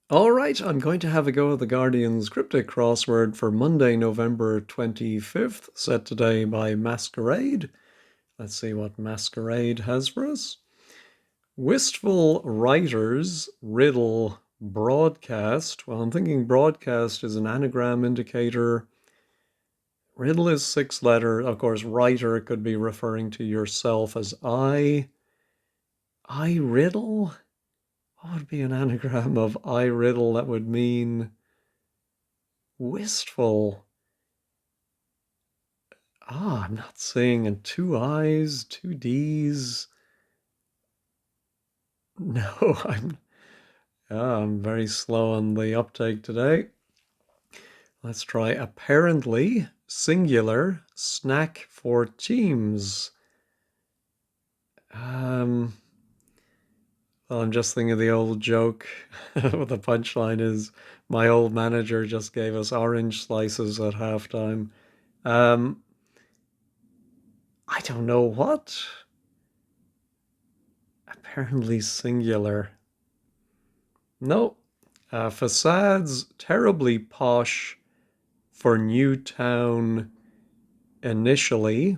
All right, I'm going to have a go at the Guardian's Cryptic Crossword for Monday, November 25th, set today by Masquerade. Let's see what Masquerade has for us. Wistful writers riddle broadcast. Well, I'm thinking broadcast is an anagram indicator. Riddle is six letter. Of course, writer could be referring to yourself as I. I riddle? What would be an anagram of I riddle that would mean wistful? I'm not seeing two I's, two D's. No, I'm very slow on the uptake today. Let's try apparently singular snack for teams. Well, I'm just thinking of the old joke. The punchline is my old manager just gave us orange slices at halftime. Um, I don't know what. Apparently singular. No. Facades terribly posh for Newtown initially.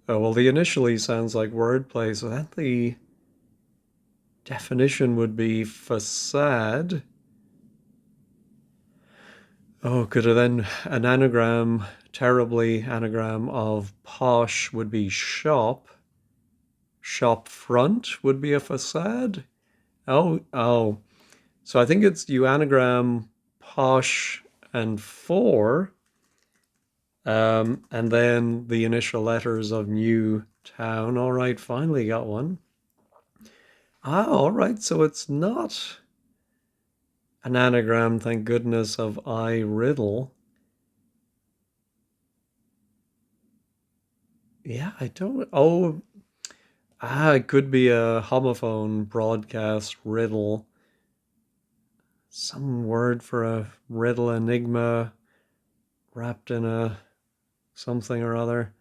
Oh, well, the initially sounds like wordplay, so that the definition would be facade. Oh, could it then an anagram, terribly anagram of posh would be shop. Shop front would be a facade. Oh. So I think it's you anagram posh and for, and then the initial letters of new town. All right, finally got one. All right, so it's not an anagram, thank goodness, of I riddle. Yeah, I don't. It could be a homophone broadcast riddle. Some word for a riddle enigma wrapped in a something or other.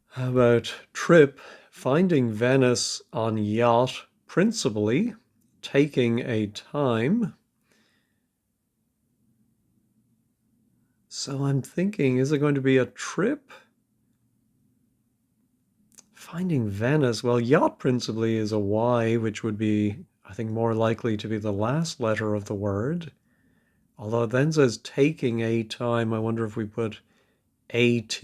How about trip, finding Venice on yacht, principally, taking a time. So I'm thinking, is it going to be a trip? Finding Venice, well, yacht principally is a Y, which would be, I think, more likely to be the last letter of the word. Although it then says taking a time, I wonder if we put AT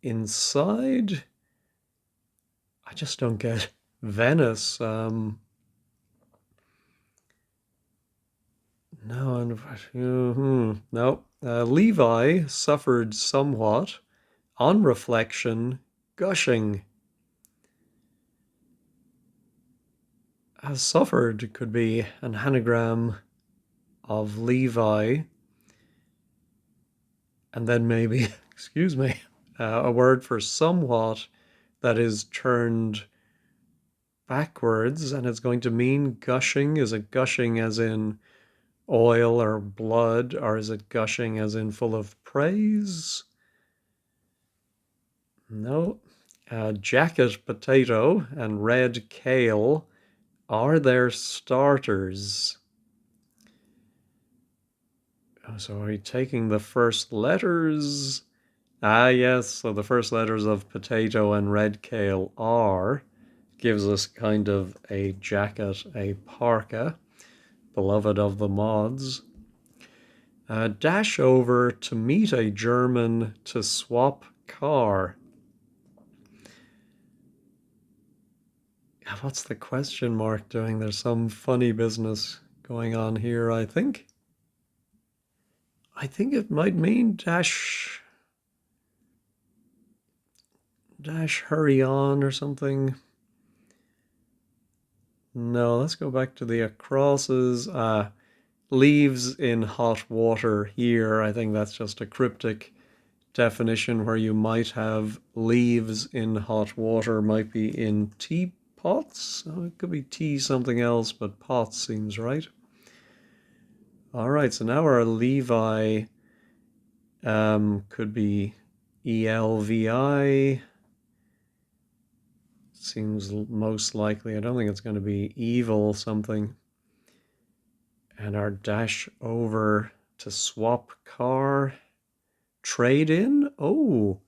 inside. I just don't get Venice. No, no. Levi suffered somewhat on reflection, gushing. Suffered could be an anagram of Levi, and then maybe, excuse me, a word for somewhat that is turned backwards, and it's going to mean gushing. Is it gushing as in oil or blood, or is it gushing as in full of praise? No. Jacket potato and red kale are their starters. So are we taking the first letters? Yes, so the first letters of potato and red kale are, gives us kind of a jacket, a parka, beloved of the mods. Dash over to meet a German to swap car. What's the question mark doing? There's some funny business going on here, I think. I think it might mean dash hurry on or something. No, let's go back to the acrosses. Leaves in hot water here. I think that's just a cryptic definition where you might have leaves in hot water might be in teapots. Oh, it could be tea something else, but pots seems right. All right, so now our Levi could be ELVI. Seems most likely. I don't think it's going to be evil something. And our dash over to swap car. Trade in? Oh,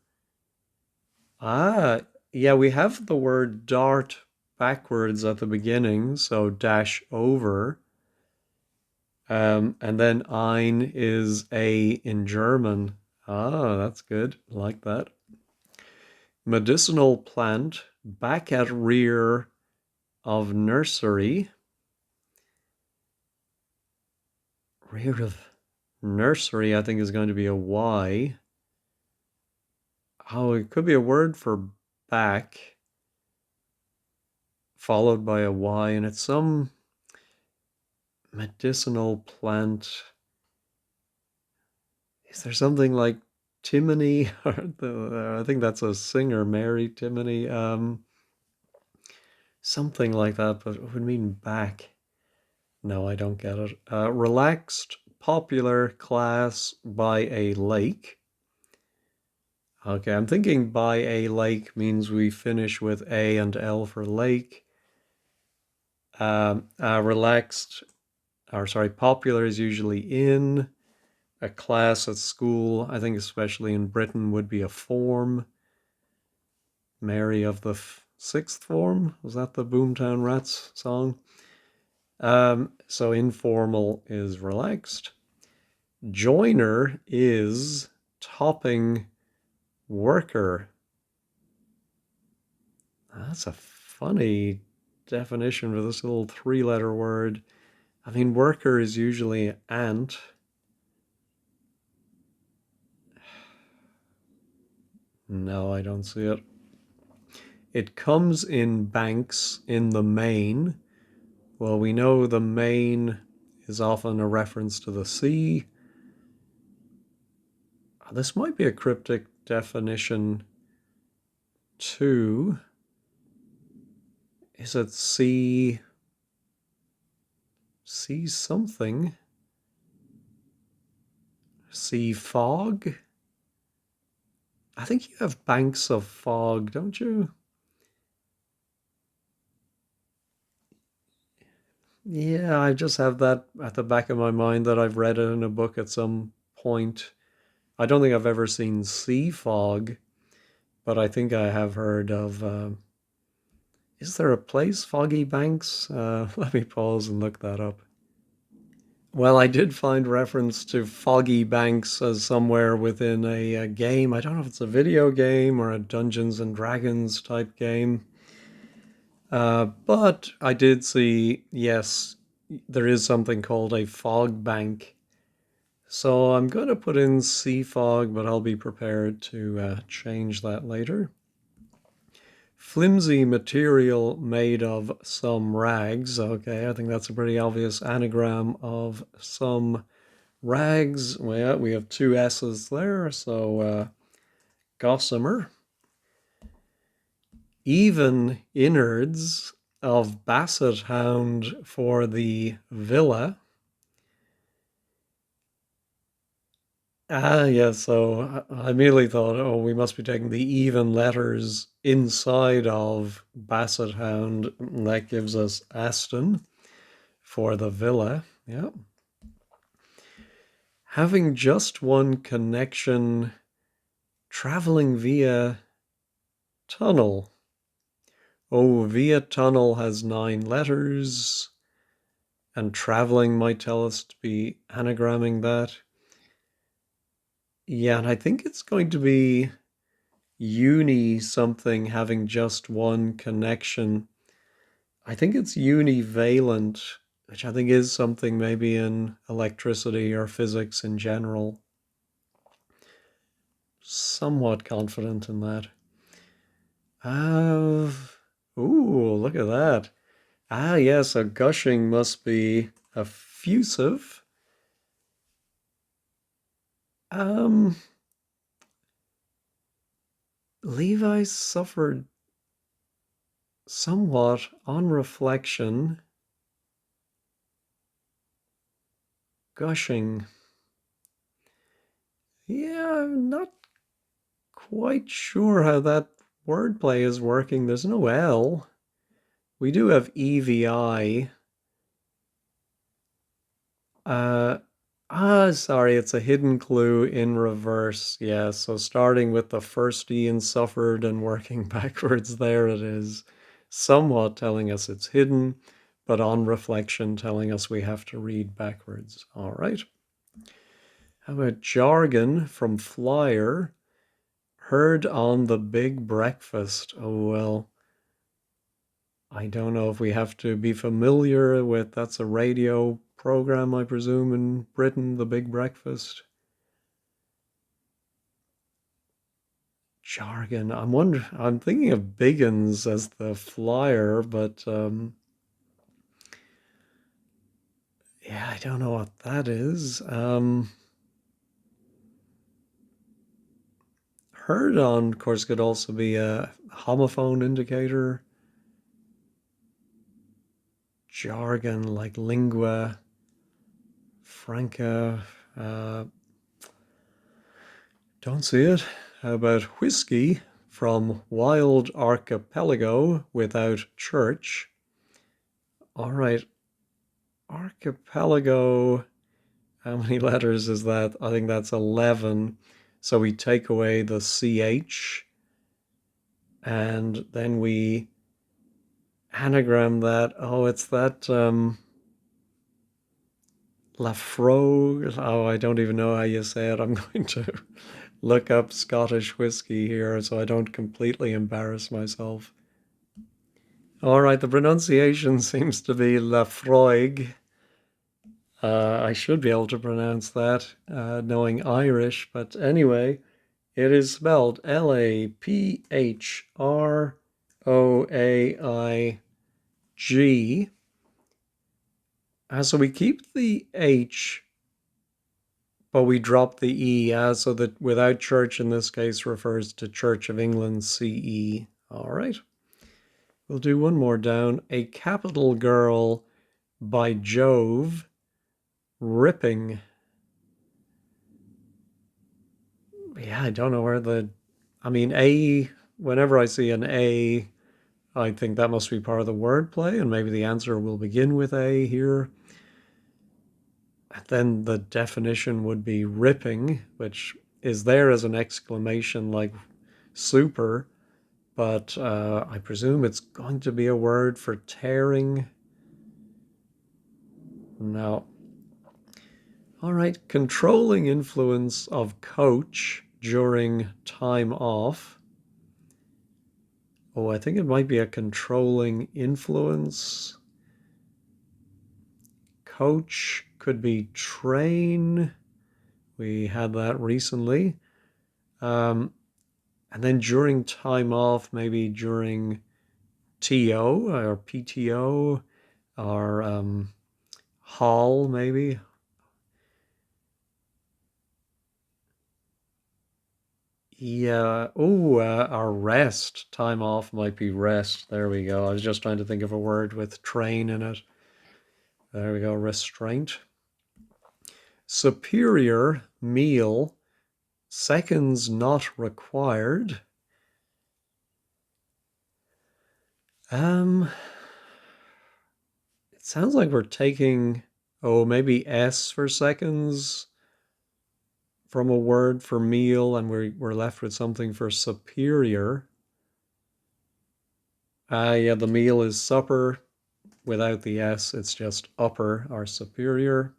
ah, yeah, we have the word dart backwards at the beginning, so dash over. And then ein is a in German. Ah, that's good. Like that. Medicinal plant back at rear of nursery. Rear of nursery, I think, is going to be a Y. Oh, it could be a word for back followed by a Y, and it's some medicinal plant. Is there something like Timony? I think that's a singer, Mary Timony. Something like that, but it would mean back. No, I don't get it. Relaxed, popular class by a lake. Okay, I'm thinking by a lake means we finish with A and L for lake. Relaxed, or sorry, popular is usually in. A class at school, I think especially in Britain, would be a form. Mary of the Sixth Form, was that the Boomtown Rats song? So informal is relaxed. Joiner is topping worker. That's a funny definition for this little three-letter word. I mean, worker is usually ant. No, I don't see it. It comes in banks in the main. Well, we know the main is often a reference to the sea. This might be a cryptic definition too. Is it sea something? Sea fog? I think you have banks of fog, don't you? Yeah, I just have that at the back of my mind that I've read it in a book at some point. I don't think I've ever seen sea fog, but I think I have heard of. Is there a place, Foggy Banks? Let me pause and look that up. Well, I did find reference to Foggy Banks as somewhere within a game. I don't know if it's a video game or a Dungeons and Dragons type game. But I did see, yes, there is something called a fog bank. So I'm going to put in sea fog, but I'll be prepared to change that later. Flimsy material made of some rags. Okay, I think that's a pretty obvious anagram of some rags. Well, we have two S's there, so gossamer. Even innards of basset hound for the villa. Ah, yeah, so I immediately thought, oh, we must be taking the even letters inside of basset hound. That gives us Aston for the villa. Yeah. Having just one connection, traveling via tunnel. Oh, via tunnel has 9 letters, and traveling might tell us to be anagramming that. Yeah, and I think it's going to be uni something having just one connection. I think it's univalent, which I think is something maybe in electricity or physics in general. Somewhat confident in that. Uh, ooh, look at that. Ah, yes, a gushing must be effusive. Um, Levi suffered somewhat on reflection. Gushing. Yeah, I'm not quite sure how that wordplay is working. There's no L. We do have EVI. Uh, sorry, it's a hidden clue in reverse. Yeah, so starting with the first E in suffered and working backwards, there it is. Somewhat telling us it's hidden, but on reflection telling us we have to read backwards. All right. How about jargon from Flyer? Heard on the Big Breakfast. Oh, well, I don't know if we have to be familiar with, that's a radio program, I presume, in Britain, the Big Breakfast. Jargon. I'm thinking of Biggins as the flyer, but yeah, I don't know what that is. Heard on, of course, could also be a homophone indicator. Jargon, like lingua franca. Don't see it. How about whiskey from Wild Archipelago without church? All right, archipelago. How many letters is that? I think that's 11. So we take away the CH and then we anagram that. Oh, it's that Lafrogue. Oh, I don't even know how you say it. I'm going to look up Scottish whiskey here so I don't completely embarrass myself. All right, the pronunciation seems to be Lafroig. I should be able to pronounce that knowing Irish, but anyway, it is spelled Laphroaig. So we keep the H, but we drop the E, so that without church in this case refers to Church of England CE. All right. We'll do one more down. A Capital Girl by Jove. Ripping. Yeah, I don't know where A, whenever I see an A, I think that must be part of the wordplay, and maybe the answer will begin with A here. Then the definition would be ripping, which is there as an exclamation like super, but I presume it's going to be a word for tearing. No. All right, controlling influence of coach during time off. Oh, I think it might be a controlling influence. Coach could be train. We had that recently. And then during time off, maybe during TO or PTO or hall, maybe. Yeah. Oh, our rest. Time off might be rest. There we go. I was just trying to think of a word with train in it. There we go. Restraint. Superior meal. Seconds not required. It sounds like we're taking, maybe S for seconds from a word for meal, and we're left with something for superior. Yeah, the meal is supper. Without the S, it's just upper or superior.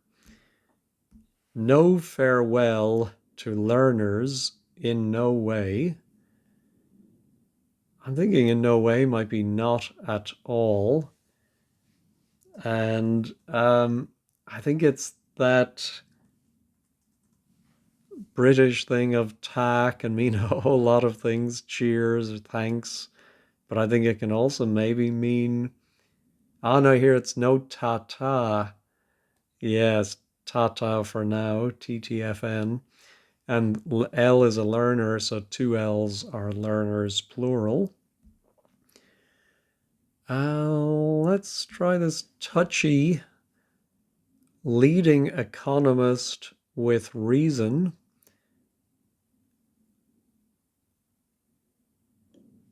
No farewell to learners in no way. I'm thinking in no way might be not at all. And I think it's that British thing of ta can mean a whole lot of things, cheers or thanks. But I think it can also maybe mean, no, here it's no ta-ta. Yes, ta-ta for now, TTFN. And L is a learner, so two L's are learners, plural. Let's try this touchy leading economist with reason.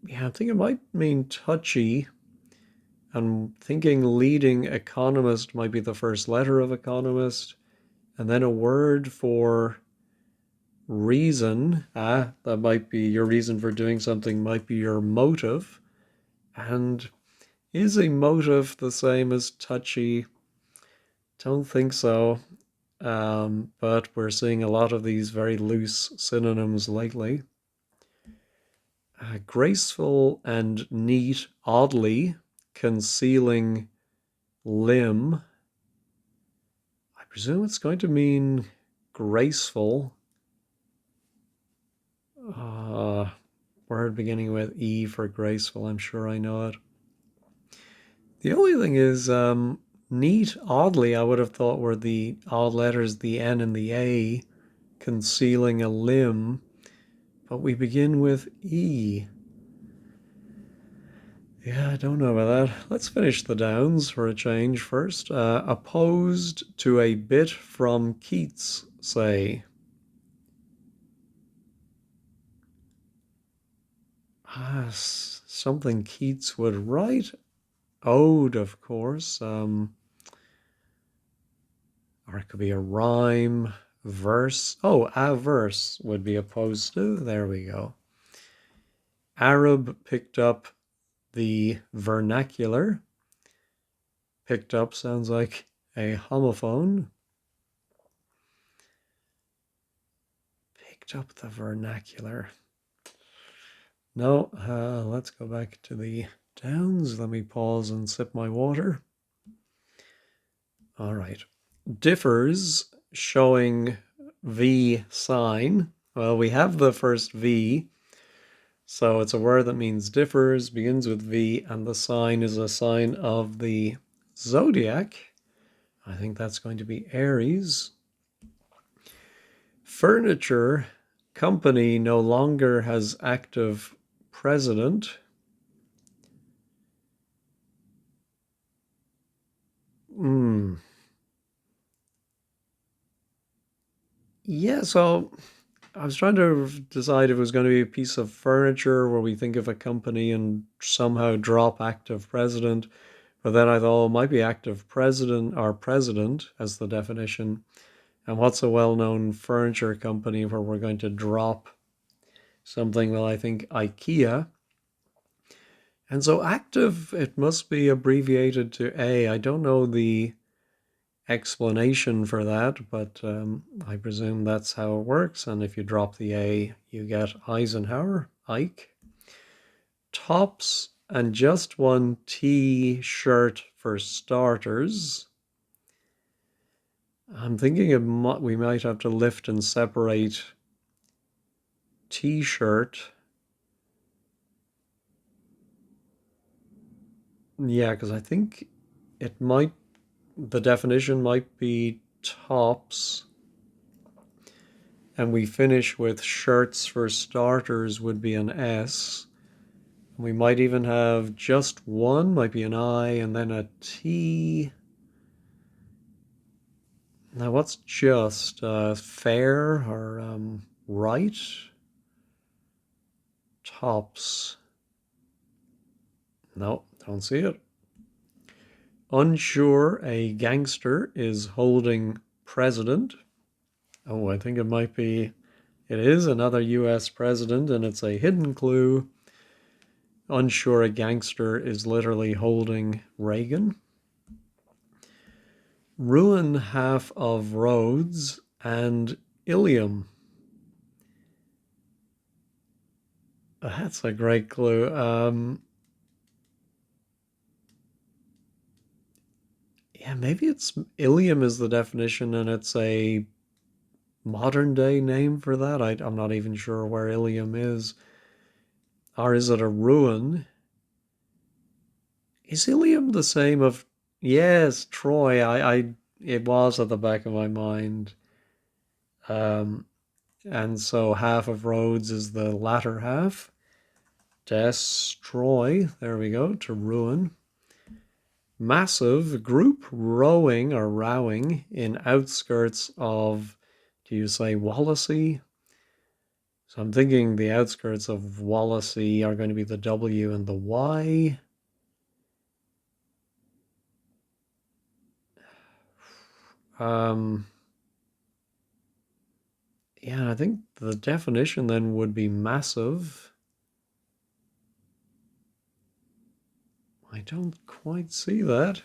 Yeah, I think it might mean touchy. I'm thinking leading economist might be the first letter of economist, and then a word for reason. That might be your reason for doing something, might be your motive. And is a motive the same as touchy? Don't think so. But we're seeing a lot of these very loose synonyms lately. Graceful and neat, oddly concealing limb. I presume it's going to mean graceful. Word beginning with E for graceful. I'm sure I know it. The only thing is, neat, oddly, I would have thought were the odd letters, the N and the A, concealing a limb, but we begin with E. Yeah, I don't know about that. Let's finish the downs for a change first. Opposed to a bit from Keats, say. Something Keats would write. Ode, of course. Or it could be a rhyme, verse. Oh, a verse would be opposed to. There we go. Arab picked up the vernacular. Picked up sounds like a homophone. Picked up the vernacular. No, let's go back to the downs. Let me pause and sip my water. All right. Differs, showing V sign. Well, we have the first V, so it's a word that means differs, begins with V, and the sign is a sign of the zodiac. I think that's going to be Aries. Furniture company no longer has active president. Yeah, so I was trying to decide if it was going to be a piece of furniture where we think of a company and somehow drop active president. But then I thought, it might be active president or president as the definition. And what's a well-known furniture company where we're going to drop something? Well, I think IKEA. And so active, it must be abbreviated to A. I don't know the explanation for that, but I presume that's how it works. And if you drop the A, you get Eisenhower, Ike. Tops and just one T-shirt for starters. I'm thinking we might have to lift and separate T-shirt. Yeah, because I think the definition might be tops. And we finish with shirts for starters would be an S. We might even have just one, might be an I, and then a T. Now, what's just? Fair or right? Tops. No, don't see it. Unsure, a gangster is holding president. Oh, I think it is another US president, and it's a hidden clue. Unsure, a gangster is literally holding Reagan. Ruin half of roads and Ilium. That's a great clue. Yeah, maybe it's Ilium is the definition and it's a modern day name for that. I'm not even sure where Ilium is. Or is it a ruin? Is Ilium the same of... Yes, Troy. It was at the back of my mind. Um, and so half of roads is the latter half. Destroy. There we go. To ruin. Massive group rowing or rowing in outskirts of, do you say Wallasey? So I'm thinking the outskirts of Wallasey are going to be the W and the Y. Um, yeah, I think the definition then would be massive. I don't quite see that.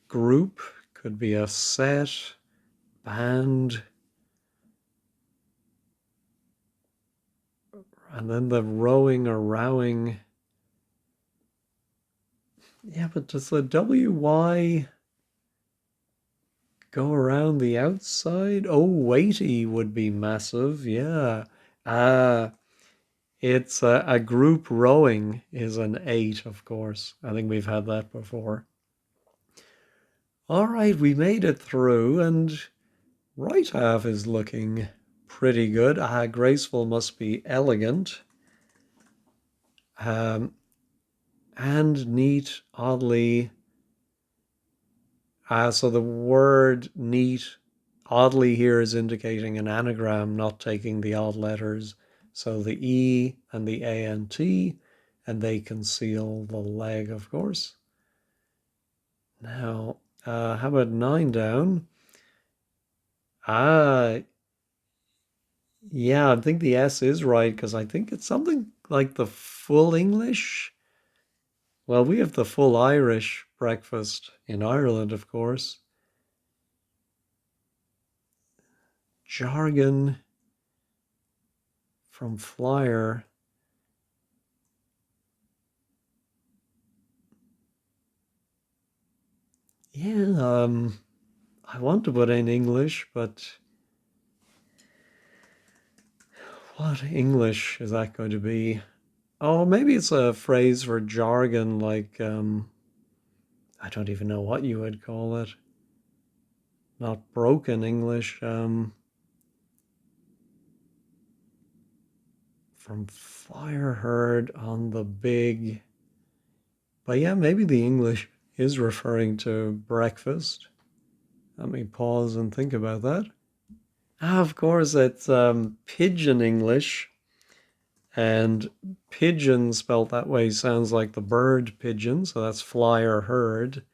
Group could be a set, band, and then the rowing or rowing. Yeah, but does the WY go around the outside? Oh, weighty would be massive. Yeah. Ah, it's a group rowing is an 8, of course. I think we've had that before. All right, we made it through, and right half is looking pretty good. Graceful must be elegant. Um, and neat, oddly. So the word neat, oddly here is indicating an anagram, not taking the odd letters. So the E and the A and T, and they conceal the leg, of course. Now, how about 9 down? Ah, yeah, I think the S is right because I think it's something like the full English. Well, we have the full Irish breakfast in Ireland, of course. Jargon from flyer. Yeah, I want to put in English, but what English is that going to be? Oh, maybe it's a phrase for jargon, like I don't even know what you would call it. Not broken English. From fire heard on the big. But yeah, maybe the English is referring to breakfast. Let me pause and think about that. Of course, it's Pigeon English, and pigeon spelt that way sounds like the bird pigeon, so that's fly or herd.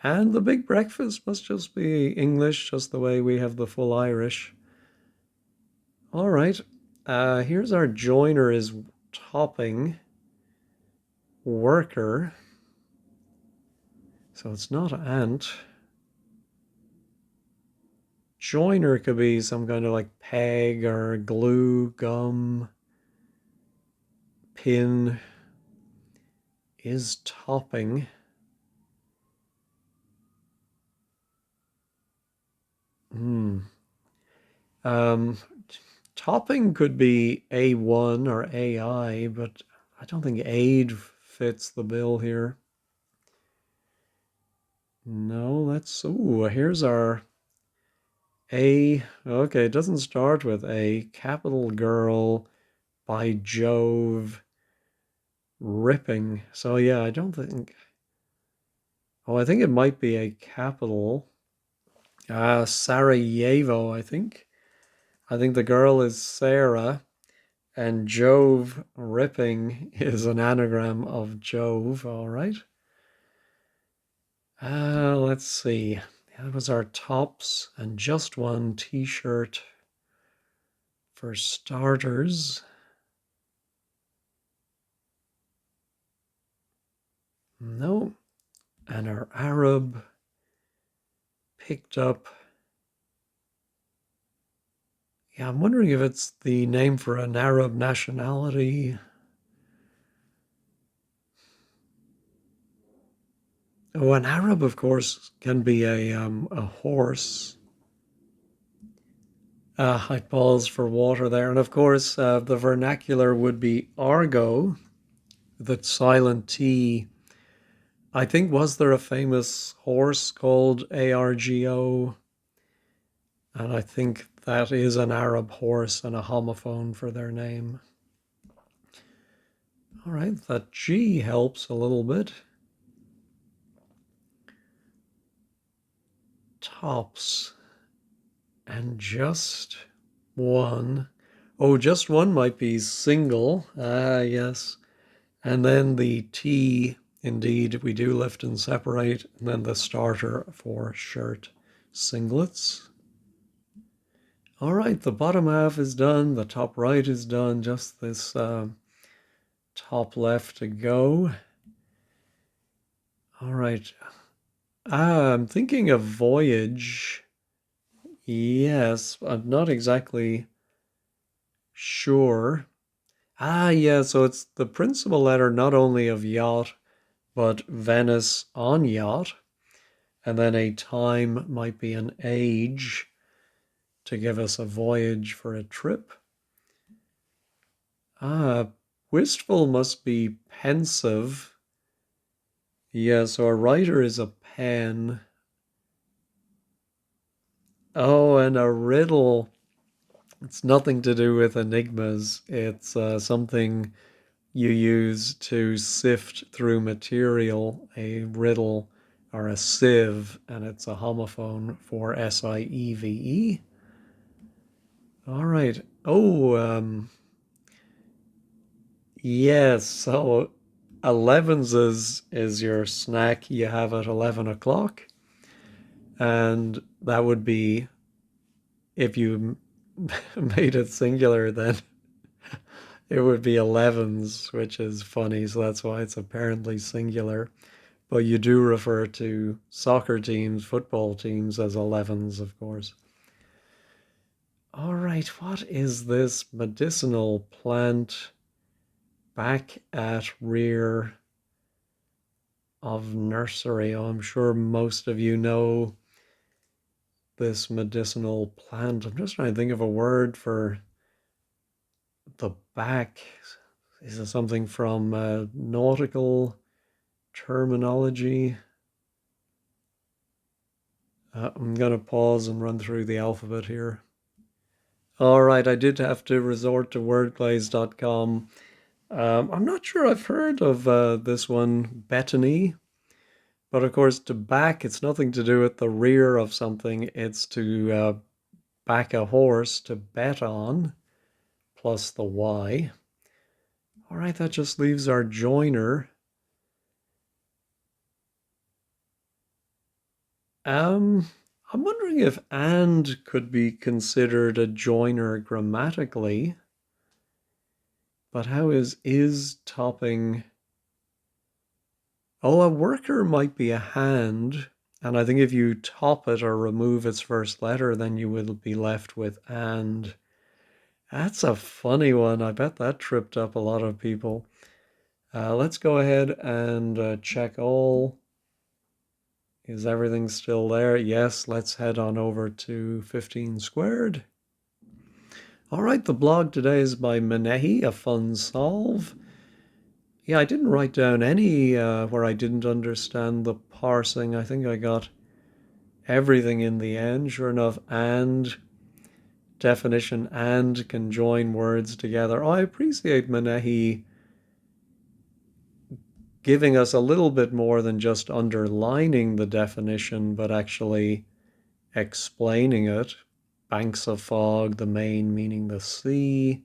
And the big breakfast must just be English, just the way we have the full Irish. All right, here's our joiner is topping worker, so it's not ant. Joiner could be some kind of like peg or glue, gum, pin. Is topping. Hmm. Um, Topping could be A1 or AI, but I don't think aid fits the bill here. No, that's, ooh, here's our A. Okay, it doesn't start with A. Capital Girl by Jove ripping. So yeah, I don't think, oh, I think it might be a capital. Sarajevo, I think. I think the girl is Sarah. And Jove ripping is an anagram of Jove, all right. Let's see. That was our tops and just one t-shirt for starters. No. And our Arab picked up. Yeah, I'm wondering if it's the name for an Arab nationality. Oh, an Arab, of course, can be a horse. I paused for water there. And of course, the vernacular would be Argo, the silent T. I think, was there a famous horse called Argo? And I think that is an Arab horse and a homophone for their name. All right, that G helps a little bit. Tops and just one. Oh, just one might be single. Ah, yes. And then the T, indeed, we do lift and separate. And then the starter for shirt, singlets. All right, the bottom half is done. The top right is done. Just this top left to go. All right. I'm thinking of voyage. Yes, I'm not exactly sure. Yeah, so it's the principal letter not only of yacht, but Venice on yacht. And then a time might be an age to give us a voyage for a trip. Wistful must be pensive. Yeah, so a writer is a pen. Oh, and a riddle. It's nothing to do with enigmas. It's something you use to sift through material, a riddle or a sieve, and it's a homophone for sieve. All right. Oh, yes. So 11s is your snack you have at 11 o'clock. And that would be, if you made it singular, then it would be 11s, which is funny. So that's why it's apparently singular. But you do refer to soccer teams, football teams as 11s, of course. All right, what is this medicinal plant back at rear of nursery? Oh, I'm sure most of you know this medicinal plant. I'm just trying to think of a word for the back. Is it something from nautical terminology? I'm going to pause and run through the alphabet here. All right, I did have to resort to wordplays.com. I'm not sure I've heard of this one, Bethany, but of course, to back, it's nothing to do with the rear of something, it's to back a horse to bet on, plus the Y. All right, that just leaves our joiner. Um, I'm wondering if and could be considered a joiner grammatically, but how is topping? Oh, a worker might be a hand, and I think if you top it or remove its first letter, then you will be left with and. That's a funny one. I bet that tripped up a lot of people. Let's go ahead and check all. Is everything still there? Yes, let's head on over to 15 squared. All right, the blog today is by Menehi, a fun solve. Yeah, I didn't write down any where I didn't understand the parsing. I think I got everything in the end. Sure enough, and definition and can join words together. Oh, I appreciate Menehi giving us a little bit more than just underlining the definition, but actually explaining it. Banks of fog, the main meaning the sea.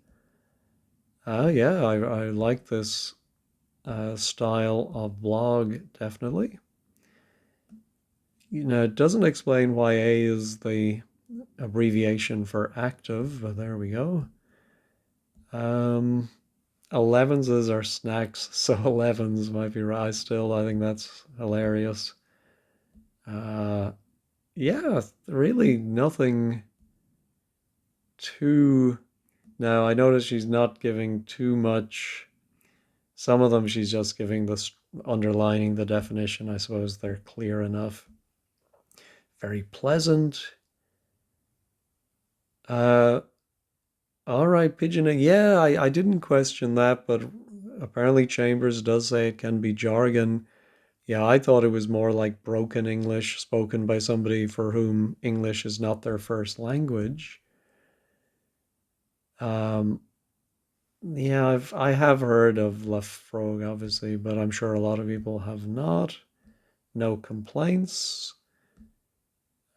Yeah, I like this style of blog, definitely. You know, it doesn't explain why A is the abbreviation for active, but there we go. 11s is our snacks, so 11s might be right. I think that's hilarious. Uh, yeah, really nothing too. Now, I notice she's not giving too much. Some of them she's just giving this underlining the definition. I suppose they're clear enough. Very pleasant. Uh, all right, pigeoning. Yeah, I didn't question that, but apparently Chambers does say it can be jargon. Yeah, I thought it was more like broken English spoken by somebody for whom English is not their first language. Um, yeah, I have heard of Lafrogue, obviously, but I'm sure a lot of people have not. No complaints.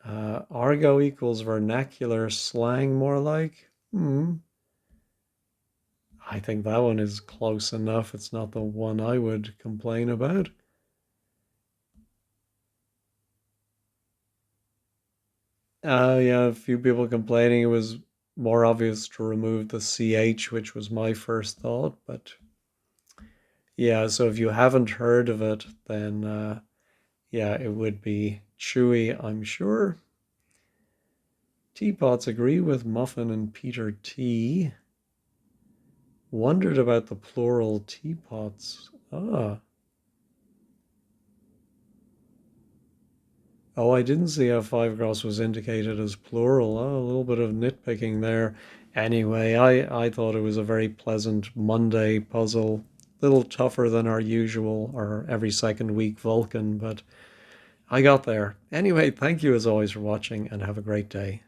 Argot equals vernacular slang, more like. Hmm. I think that one is close enough. It's not the one I would complain about. Yeah, a few people complaining it was more obvious to remove the CH, which was my first thought. But yeah, so if you haven't heard of it, then yeah, it would be chewy, I'm sure. Teapots agree with Muffin and Peter T. Wondered about the plural teapots. Ah. Oh, I didn't see how five cross was indicated as plural. Oh, a little bit of nitpicking there. Anyway, I thought it was a very pleasant Monday puzzle. A little tougher than our usual or every second week Vulcan, but I got there. Anyway, thank you as always for watching and have a great day.